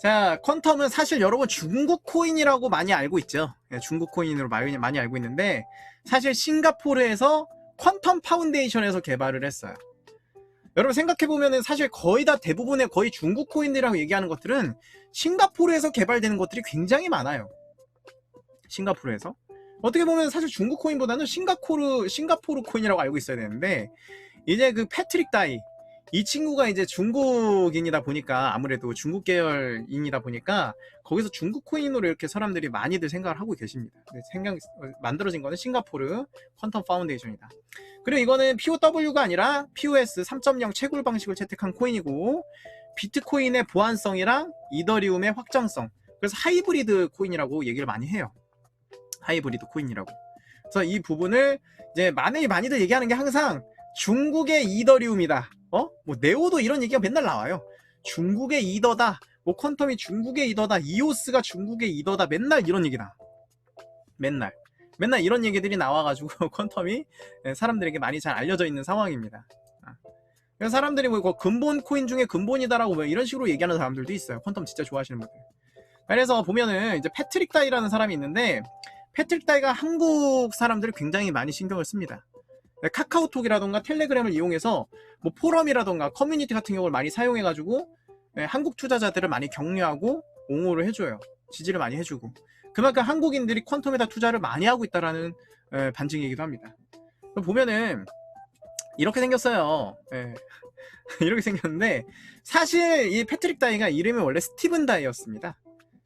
자, 퀀텀은 사실 여러분 중국 코인이라고 많이 알고 있죠. 중국 코인으로 많이 알고 있는데 사실 싱가포르에서 퀀텀 파운데이션에서 개발을 했어요. 여러분 생각해보면 사실 거의 다 대부분의 거의 중국 코인이라고 얘기하는 것들은 싱가포르에서 개발되는 것들이 굉장히 많아요. 싱가포르에서. 어떻게 보면 사실 중국 코인보다는 싱가포르 코인이라고 알고 있어야 되는데, 이제 그 패트릭 다이, 이 친구가 이제 중국인이다 보니까, 아무래도 중국 계열인이다 보니까 거기서 중국 코인으로 이렇게 사람들이 많이들 생각을 하고 계십니다. 만들어진 거는 싱가포르 퀀텀 파운데이션이다. 그리고 이거는 POW가 아니라 POS 3.0 채굴 방식을 채택한 코인이고, 비트코인의 보안성이랑 이더리움의 확장성, 그래서 하이브리드 코인이라고 얘기를 많이 해요. 하이브리드 코인이라고. 그래서 이 부분을 이제 많이들 얘기하는 게 항상 중국의 이더리움이다. 뭐 네오도 이런 얘기가 맨날 나와요. 중국의 이더다. 뭐 퀀텀이 중국의 이더다. 이오스가 중국의 이더다. 맨날 이런 얘기다. 맨날 이런 얘기들이 나와가지고 퀀텀이 사람들에게 많이 잘 알려져 있는 상황입니다. 그래서 사람들이 뭐 근본 코인 중에 근본이다라고 뭐 이런 식으로 얘기하는 사람들도 있어요. 퀀텀 진짜 좋아하시는 분들. 그래서 보면은 이제 패트릭 다이라는 사람이 있는데, 패트릭 다이가 한국 사람들을 굉장히 많이 신경을 씁니다. 카카오톡이라던가 텔레그램을 이용해서 뭐 포럼이라던가 커뮤니티 같은 경우를 많이 사용해가지고 한국 투자자들을 많이 격려하고 옹호를 해줘요. 지지를 많이 해주고, 그만큼 한국인들이 퀀텀에다 투자를 많이 하고 있다라는 반증이기도 합니다. 보면은 이렇게 생겼어요. 이렇게 생겼는데, 사실 이 패트릭 다이가 이름이 원래 스티븐 다이였습니다.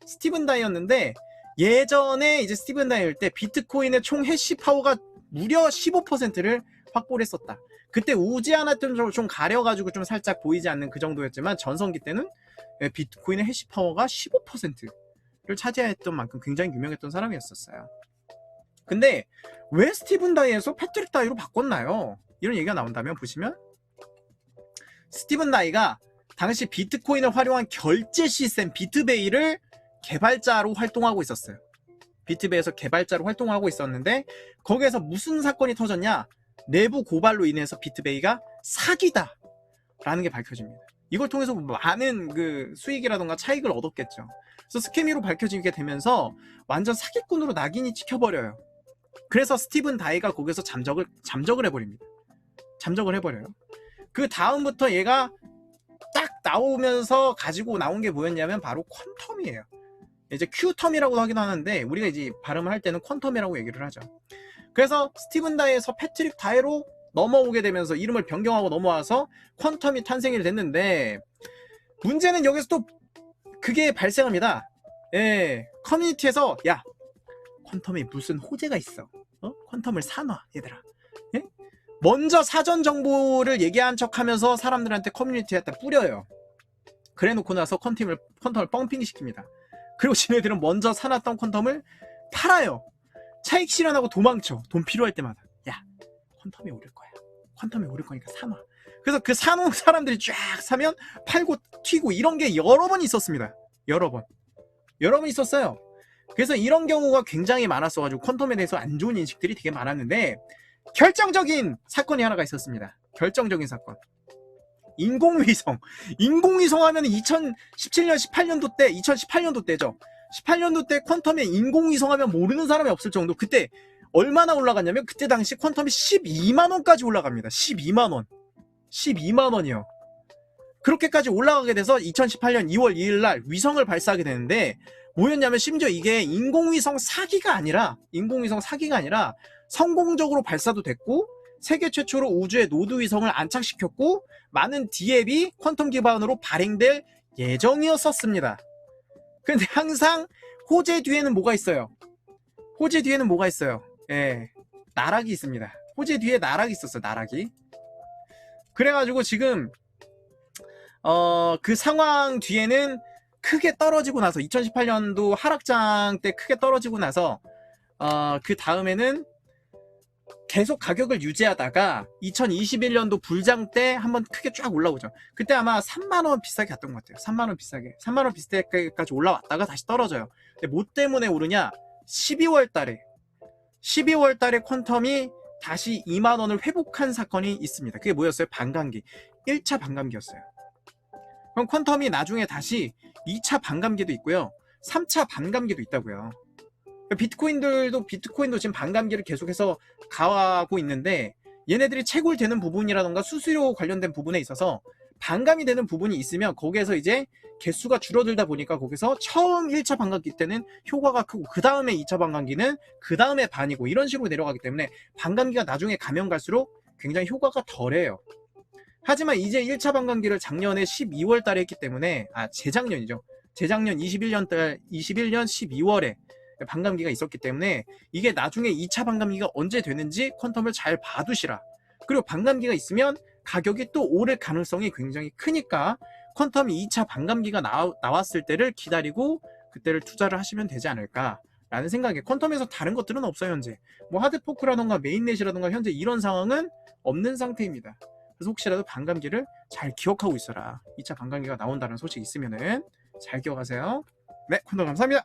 스티븐 다이였는데, 예전에 이제 스티븐 다이일 때 비트코인의 총 해시 파워가 무려 15%를 확보를 했었다. 그때 우지 않았던 좀 가려가지고 좀 살짝 보이지 않는 그 정도였지만, 전성기 때는 비트코인의 해시 파워가 15%를 차지했던 만큼 굉장히 유명했던 사람이었었어요. 근데 왜 스티븐 다이에서 패트릭 다이로 바꿨나요? 이런 얘기가 나온다면, 보시면 스티븐 다이가 당시 비트코인을 활용한 결제 시스템 비트베이를 개발자로 활동하고 있었어요. 비트베이에서 개발자로 활동하고 있었는데, 거기에서 무슨 사건이 터졌냐? 내부 고발로 인해서 비트베이가 사기다 라는 게 밝혀집니다. 이걸 통해서 많은 그 수익이라던가 차익을 얻었겠죠. 그래서 스캐미로 밝혀지게 되면서 완전 사기꾼으로 낙인이 찍혀버려요. 그래서 스티븐 다이가 거기서 잠적을 해버립니다. 잠적을 해버려요. 그 다음부터 얘가 딱 나오면서 가지고 나온 게 뭐였냐면 바로 퀀텀이에요. 이제 큐텀이라고 하기도 하는데 우리가 이제 발음을 할 때는 퀀텀이라고 얘기를 하죠. 그래서 스티븐 다이에서 패트릭 다이로 넘어오게 되면서 이름을 변경하고 넘어와서 퀀텀이 탄생이 됐는데, 문제는 여기서 또 그게 발생합니다. 커뮤니티에서 야, 퀀텀에 무슨 호재가 있어. 퀀텀을 사놔 얘들아. 먼저 사전 정보를 얘기한 척하면서 사람들한테 커뮤니티에다 뿌려요. 그래놓고 나서 퀀텀을 뻥핑 시킵니다. 그리고 지네들은 먼저 사놨던 퀀텀을 팔아요. 차익 실현하고 도망쳐. 돈 필요할 때마다. 야, 퀀텀이 오를 거야. 퀀텀이 오를 거니까 사놔. 그래서 그 사놓은 사람들이 쫙 사면 팔고 튀고, 이런 게 여러 번 있었습니다. 여러 번 있었어요. 그래서 이런 경우가 굉장히 많았어가지고 퀀텀에 대해서 안 좋은 인식들이 되게 많았는데, 결정적인 사건이 하나가 있었습니다. 결정적인 사건. 인공위성 하면 2017년 18년도 때 2018년도 때죠. 18년도 때 퀀텀에 인공위성 하면 모르는 사람이 없을 정도. 그때 얼마나 올라갔냐면, 그때 당시 퀀텀이 12만원까지 올라갑니다. 12만원이요. 그렇게까지 올라가게 돼서 2018년 2월 2일 날 위성을 발사하게 되는데, 뭐였냐면 심지어 이게 인공위성 사기가 아니라 성공적으로 발사도 됐고, 세계 최초로 우주에 노드 위성을 안착시켰고, 많은 디앱이 퀀텀 기반으로 발행될 예정이었었습니다. 근데 항상 호재 뒤에는 뭐가 있어요? 나락이 있습니다. 호재 뒤에 나락이 있었어요. 나락이. 그래가지고 지금 그 상황 뒤에는 크게 떨어지고 나서, 2018년도 하락장 때 크게 떨어지고 나서 그 다음에는 계속 가격을 유지하다가 2021년도 불장 때 한번 크게 쫙 올라오죠. 그때 아마 3만원 비싸게 갔던 것 같아요. 3만원 비싸게까지 올라왔다가 다시 떨어져요. 근데 뭐 때문에 오르냐? 12월 달에 퀀텀이 다시 2만원을 회복한 사건이 있습니다. 그게 뭐였어요? 반감기. 1차 반감기였어요. 그럼 퀀텀이 나중에 다시 2차 반감기도 있고요. 3차 반감기도 있다고요. 비트코인도 지금 반감기를 계속해서 가하고 있는데 얘네들이 채굴되는 부분이라던가 수수료 관련된 부분에 있어서 반감이 되는 부분이 있으면 거기에서 이제 개수가 줄어들다 보니까 거기서 처음 1차 반감기 때는 효과가 크고 그 다음에 2차 반감기는 그 다음에 반이고 이런 식으로 내려가기 때문에 반감기가 나중에 가면 갈수록 굉장히 효과가 덜해요. 하지만 이제 1차 반감기를 작년에 12월 달에 했기 때문에 재작년이죠. 재작년 21년 12월에 반감기가 있었기 때문에 이게 나중에 2차 반감기가 언제 되는지 퀀텀을 잘 봐두시라. 그리고 반감기가 있으면 가격이 또 오를 가능성이 굉장히 크니까 퀀텀이 2차 반감기가 나왔을 때를 기다리고 그때를 투자를 하시면 되지 않을까 라는 생각에 퀀텀에서 다른 것들은 없어요. 현재 뭐 하드포크라던가 메인넷이라던가 현재 이런 상황은 없는 상태입니다. 그래서 혹시라도 반감기를 잘 기억하고 있어라. 2차 반감기가 나온다는 소식이 있으면은 잘 기억하세요. 네, 콘돔 감사합니다.